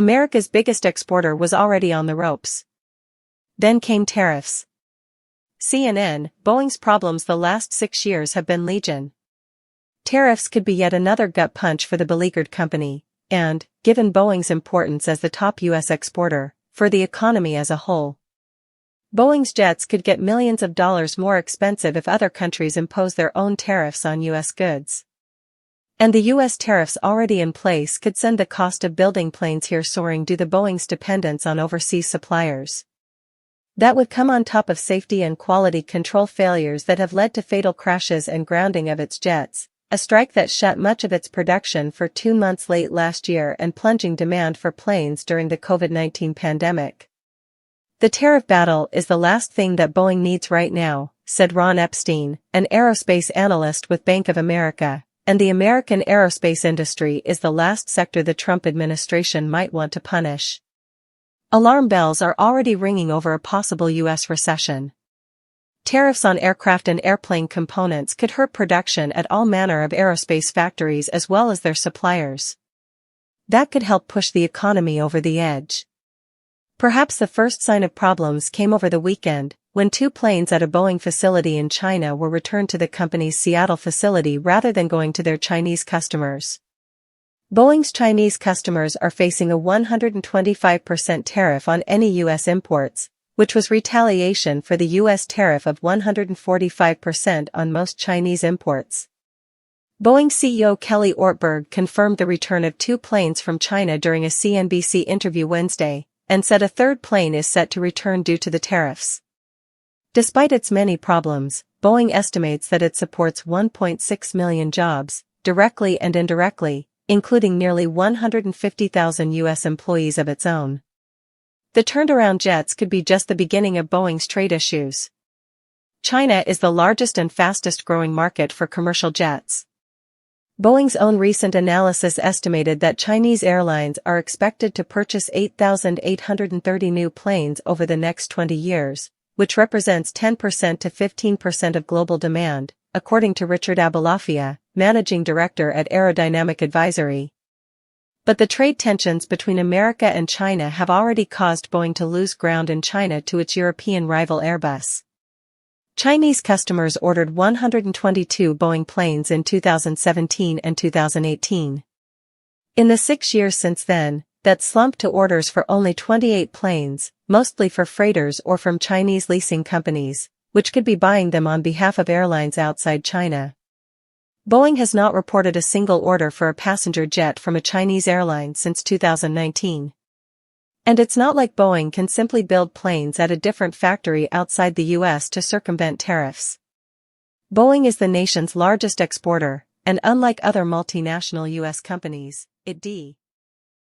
America's biggest exporter was already on the ropes. Then came tariffs. CNN, Boeing's problems the last 6 years have been legion. Tariffs could be yet another gut punch for the beleaguered company, and, given Boeing's importance as the top U.S. exporter, for the economy as a whole. Boeing's jets could get millions of dollars more expensive if other countries impose their own tariffs on U.S. goods. And the U.S. tariffs already in place could send the cost of building planes here soaring due to Boeing's dependence on overseas suppliers. That would come on top of safety and quality control failures that have led to fatal crashes and grounding of its jets, a strike that shut much of its production for 2 months late last year and plunging demand for planes during the COVID-19 pandemic. The tariff battle is the last thing that Boeing needs right now, said Ron Epstein, an aerospace analyst with Bank of America, and the American aerospace industry is the last sector the Trump administration might want to punish. Alarm bells are already ringing over a possible U.S. recession. Tariffs on aircraft and airplane components could hurt production at all manner of aerospace factories as well as their suppliers. That could help push the economy over the edge. Perhaps the first sign of problems came over the weekend, when 2 planes at a Boeing facility in China were returned to the company's Seattle facility rather than going to their Chinese customers. Boeing's Chinese customers are facing a 125% tariff on any U.S. imports, which was retaliation for the U.S. tariff of 145% on most Chinese imports. Boeing CEO Kelly Ortberg confirmed the return of 2 planes from China during a CNBC interview Wednesday, and said a 3rd plane is set to return due to the tariffs. Despite its many problems, Boeing estimates that it supports 1.6 million jobs, directly and indirectly, including nearly 150,000 U.S. employees of its own. The turned-around jets could be just the beginning of Boeing's trade issues. China is the largest and fastest-growing market for commercial jets. Boeing's own recent analysis estimated that Chinese airlines are expected to purchase 8,830 new planes over the next 20 years, which represents 10% to 15% of global demand, according to Richard Abulafia, managing director at Aerodynamic Advisory. But the trade tensions between America and China have already caused Boeing to lose ground in China to its European rival Airbus. Chinese customers ordered 122 Boeing planes in 2017 and 2018. In the 6 years since then, that slumped to orders for only 28 planes, mostly for freighters or from Chinese leasing companies, which could be buying them on behalf of airlines outside China. Boeing has not reported a single order for a passenger jet from a Chinese airline since 2019. And it's not like Boeing can simply build planes at a different factory outside the U.S. to circumvent tariffs. Boeing is the nation's largest exporter, and unlike other multinational U.S. companies, it